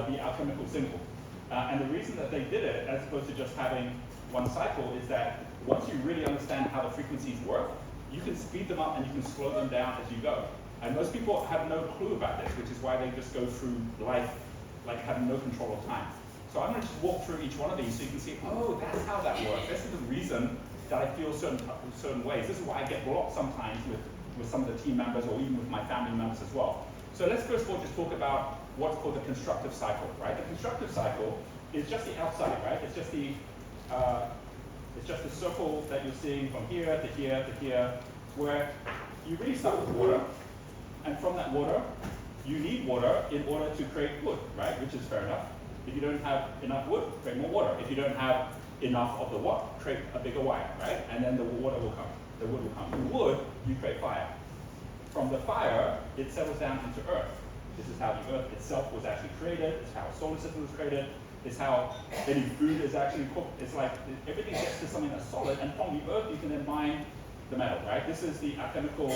the alchemical symbol. And the reason that they did it, as opposed to just having one cycle, is that once you really understand how the frequencies work, you can speed them up and you can slow them down as you go. And most people have no clue about this, which is why they just go through life like having no control of time. So I'm going to just walk through each one of these so you can see, oh, that's how that works. This is the reason that I feel certain ways. This is why I get blocked sometimes with some of the team members or even with my family members as well. So let's first of all just talk about what's called the constructive cycle, right? The constructive cycle is just the outside, right? It's just the circle that you're seeing from here to here to here, where you really start with water, and from that water, you need water in order to create wood, right? Which is fair enough. If you don't have enough wood, create more water. If you don't have enough of the what, create a bigger wire, right? And then the water will come, the wood will come. From wood, you create fire. From the fire, it settles down into earth. This is how the earth itself was actually created. It's how a solar system was created. It's how any food is actually cooked. It's like everything gets to something that's solid, and from the earth, you can then mine the metal, right? This is the alchemical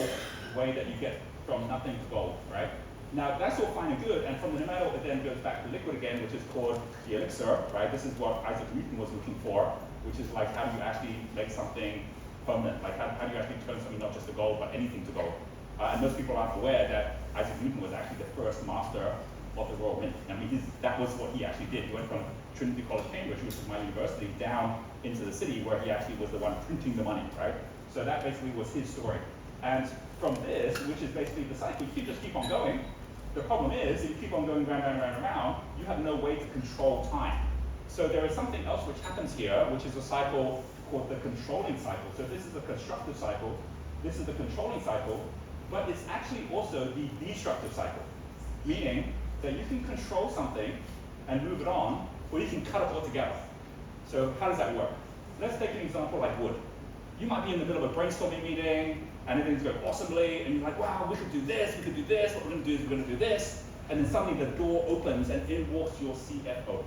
way that you get from nothing to gold, right? Now, that's all fine and good, and from the metal, it then goes back to liquid again, which is called the elixir, right? This is what Isaac Newton was looking for, which is like, how do you actually make something permanent? Like, how do you actually turn something not just to gold, but anything to gold? And most people aren't aware that Isaac Newton was actually the first master of the Royal Mint. I mean, that was what he actually did. He went from Trinity College, Cambridge, which was my university, down into the city where he actually was the one printing the money, right? So that basically was his story. And from this, which is basically the cycle, you just keep on going. The problem is, if you keep on going round, round, round, round, you have no way to control time. So there is something else which happens here, which is a cycle called the controlling cycle. So this is the constructive cycle, this is the controlling cycle, but it's actually also the destructive cycle, meaning that you can control something and move it on, or you can cut it altogether. So how does that work? Let's take an example like wood. You might be in the middle of a brainstorming meeting, and everything's going awesomely, and you're like, wow, we could do this, what we're going to do is we're going to do this, and then suddenly the door opens and in walks your CFO,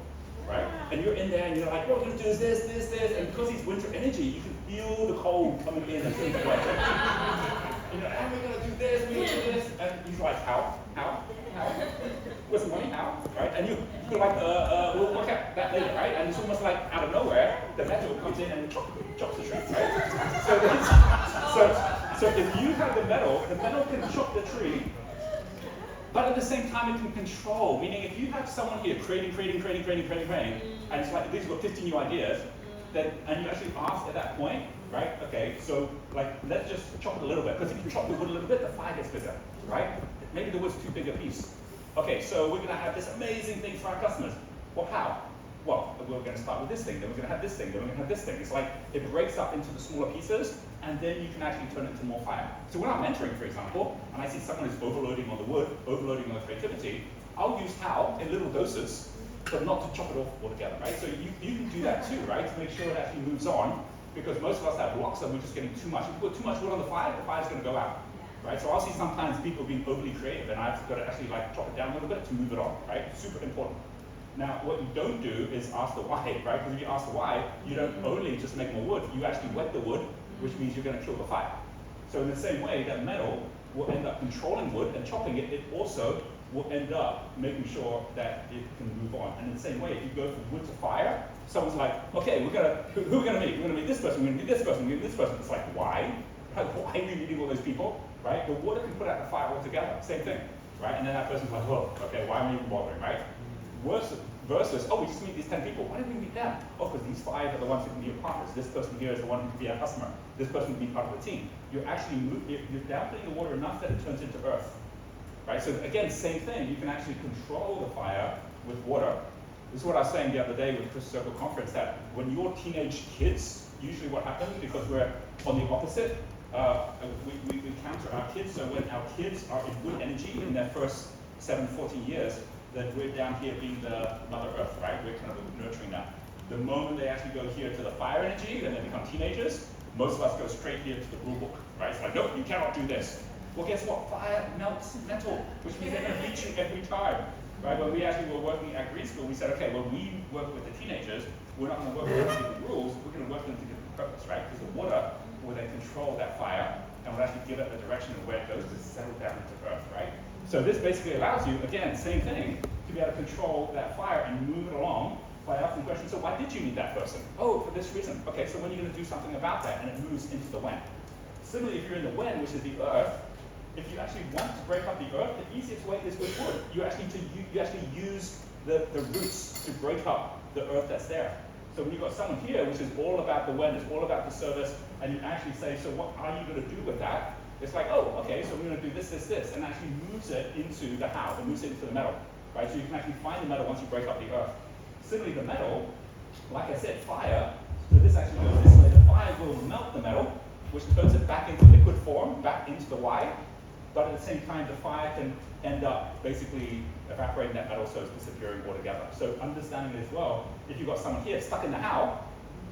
right? And you're in there and you're like, what we're going to do is this, this, this, and because he's winter energy, you can feel the cold coming in and things like that. And you're like, oh, we're going to do this, we're going to do this, and he's like, how? Where's the money, how? Right? And you're like, we'll work out that later, right? And it's almost like out of nowhere, the metal comes in and chops the tree, right? So if you have the metal can chop the tree, but at the same time it can control, meaning if you have someone here creating, and it's like, these got 50 new ideas, then, and you actually ask at that point, right, okay, so like, let's just chop it a little bit, because if you chop the wood a little bit, the fire gets bigger, right? Maybe the wood's too big a piece. Okay, so we're gonna have this amazing thing for our customers. Well, how? Well, we're going to start with this thing, then we're going to have this thing, then we're going to have this thing. It's like it breaks up into the smaller pieces, and then you can actually turn it into more fire. So when I'm mentoring, for example, and I see someone who's overloading on the wood, overloading on the creativity, I'll use how in little doses, but not to chop it off altogether, right? So you can do that too, right? To make sure it actually moves on, because most of us have blocks and we're just getting too much. If we put too much wood on the fire's going to go out, right? So I'll see sometimes people being overly creative, and I've got to actually like chop it down a little bit to move it on, right? Super important. Now, what you don't do is ask the why, right? Because if you ask the why, you don't only just make more wood, you actually wet the wood, which means you're going to kill the fire. So in the same way, that metal will end up controlling wood and chopping it, it also will end up making sure that it can move on. And in the same way, if you go from wood to fire, someone's like, okay, who are we going to meet? We're going to meet this person, we're going to meet this person, we're going to meet this person. It's like, why? Why are we meeting all those people, right? The water can put out the fire altogether, same thing, right? And then that person's like, oh, okay, why am I even bothering, right? Versus, oh, we just meet these 10 people. Why did we meet them? Oh, because these 5 are the ones who can be your partners. This person here is the one who can be our customer. This person can be part of the team. You're actually you're dampening the water enough that it turns into earth, right? So again, same thing. You can actually control the fire with water. This is what I was saying the other day with the Crystal Circle conference, that when you're teenage kids, usually what happens, because we're on the opposite, we counter our kids. So when our kids are in good energy in their first 7, 14 years, then we're down here being the Mother Earth, right? We're kind of nurturing that. The moment they actually go here to the fire energy, and they become teenagers, most of us go straight here to the rule book, right? It's like, nope, you cannot do this. Well, guess what? Fire melts metal, which means they're going to beat you every time, right? When we actually were working at Green School, we said, okay, when we work with the teenagers, we're not going to work with them to get the rules, we're going to work with them to get the purpose, right? Because the water will then control that fire, and will actually give it the direction of where it goes to settle down into earth, right? So this basically allows you, again, same thing, to to be able to control that fire and move it along by asking questions. So why did you need that person? Oh, for this reason. Okay, so when are you going to do something about that? And it moves into the when. Similarly, if you're in the when, which is the earth, if you actually want to break up the earth, the easiest way is with wood. You actually use the roots to break up the earth that's there. So when you've got someone here, which is all about the when, it's all about the service, and you actually say, so what are you going to do with that? It's like, oh, okay, so we're going to do this, this, this, and actually moves it into the how, it moves it into the metal, right? So you can actually find the metal once you break up the earth. Similarly, the metal, like I said, fire, so this actually goes this way, the fire will melt the metal, which turns it back into liquid form, back into the Y, but at the same time, the fire can end up basically evaporating that metal, so it's disappearing altogether. So understanding it as well, if you've got someone here stuck in the how,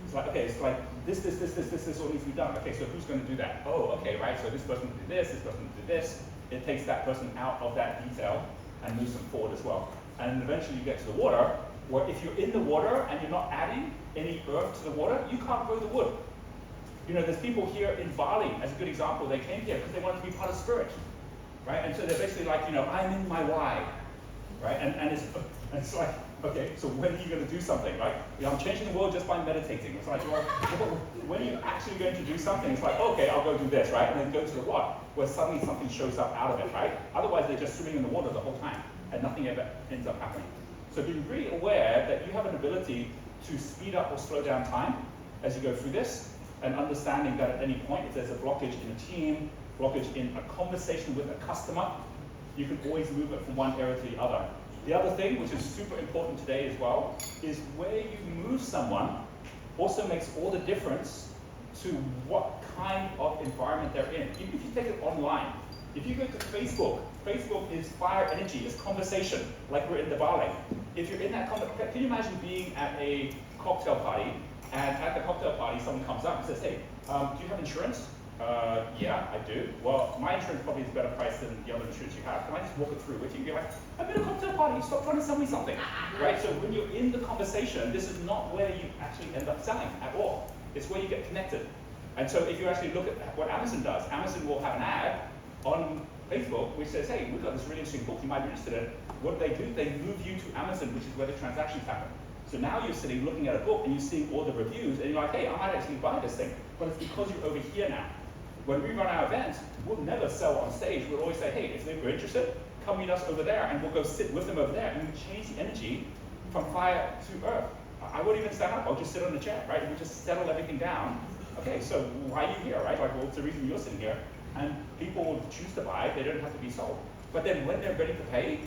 it's like, okay, it's like this all needs to be done. Okay, so who's going to do that? Oh, okay, right, so this person will do this person will do this. It takes that person out of that detail and moves them forward as well. And eventually you get to the water, where if you're in the water and you're not adding any earth to the water, you can't grow the wood. You know, there's people here in Bali, as a good example, they came here because they wanted to be part of spirit. Right? And so they're basically like, you know, I'm in my why, right? And it's like, okay, so when are you going to do something, right? You know, I'm changing the world just by meditating. It's like, well, when are you actually going to do something? It's like, okay, I'll go do this, right? And then go to the what? Where suddenly something shows up out of it, right? Otherwise, they're just swimming in the water the whole time, and nothing ever ends up happening. So being really aware that you have an ability to speed up or slow down time as you go through this, and understanding that at any point, if there's a blockage in a team, blockage in a conversation with a customer, you can always move it from one area to the other. The other thing, which is super important today as well, is where you move someone also makes all the difference to what kind of environment they're in. Even if you take it online, if you go to Facebook, Facebook is fire energy, it's conversation, like we're in the Bali. If you're in that conversation, can you imagine being at a cocktail party, and at the cocktail party someone comes up and says, hey, do you have insurance? Yeah, I do. Well, my insurance probably is a better price than the other insurance you have. Can I just walk it through with you? You're like, I'm at a cocktail party, stop trying to sell me something. Right? So when you're in the conversation, this is not where you actually end up selling at all. It's where you get connected. And so if you actually look at what Amazon does, Amazon will have an ad on Facebook which says, hey, we've got this really interesting book you might be interested in. What do? They move you to Amazon, which is where the transactions happen. So now you're sitting looking at a book and you're seeing all the reviews and you're like, hey, I might actually buy this thing. But it's because you're over here now. When we run our events, we'll never sell on stage. We'll always say, hey, if they're interested, come meet us over there, and we'll go sit with them over there, and we change the energy from fire to earth. I won't even stand up. I'll just sit on the chair, right? We just settle everything down. Okay, so why are you here, right? Like, well, it's the reason you're sitting here. And people will choose to buy. They don't have to be sold. But then when they're ready to pay,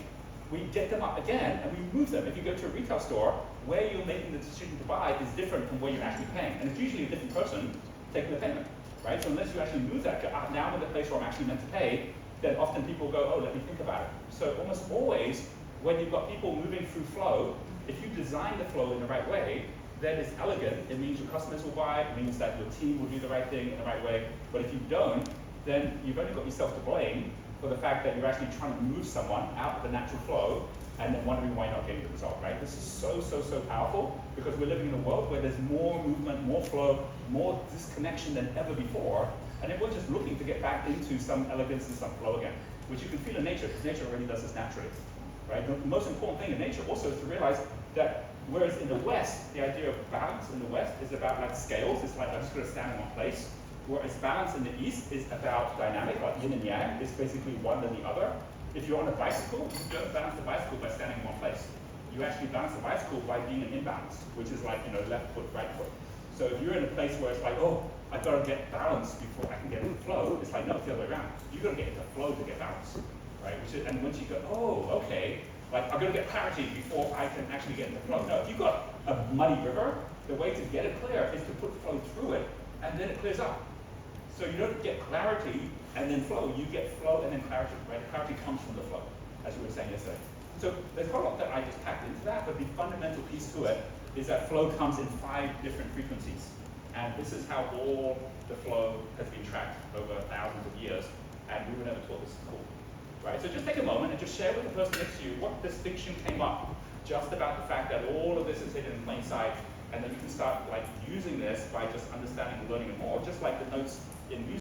we get them up again, and we move them. If you go to a retail store, where you're making the decision to buy is different from where you're actually paying. And it's usually a different person taking the payment. Right? So unless you actually move that, now I'm at the place where I'm actually meant to pay, then often people go, oh, let me think about it. So almost always, when you've got people moving through flow, if you design the flow in the right way, then it's elegant. It means your customers will buy, it means that your team will do the right thing in the right way. But if you don't, then you've only got yourself to blame for the fact that you're actually trying to move someone out of the natural flow and then wondering why you're not getting the result, right? This is so powerful because we're living in a world where there's more movement, more flow, more disconnection than ever before, and everyone's just looking to get back into some elegance and some flow again, which you can feel in nature, because nature already does this naturally, right? The most important thing in nature also is to realize that whereas in the West, the idea of balance in the West is about like scales, it's like I'm just gonna stand in one place, whereas balance in the East is about dynamic, like yin and yang, it's basically one and the other. If you're on a bicycle, you don't balance the bicycle by standing in one place. You actually balance the bicycle by being in imbalance, which is like, you know, left foot, right foot. So if you're in a place where it's like, oh, I've got to get balance before I can get into flow, it's like, no, it's the other way around. You've got to get into flow to get balance, right? And once you go, oh, okay, like I'm going to get clarity before I can actually get into flow. No, if you've got a muddy river, the way to get it clear is to put flow through it, and then it clears up. So you don't get clarity and then flow, you get flow and then clarity, right? Clarity comes from the flow, as we were saying yesterday. So there's quite a lot that I just packed into that, but the fundamental piece to it is that flow comes in 5 different frequencies. And this is how all the flow has been tracked over thousands of years, and we were never taught this in school, right? So just take a moment and just share with the person next to you what distinction came up just about the fact that all of this is hidden in plain sight, and then you can start like using this by just understanding and learning it more, just like the notes in music.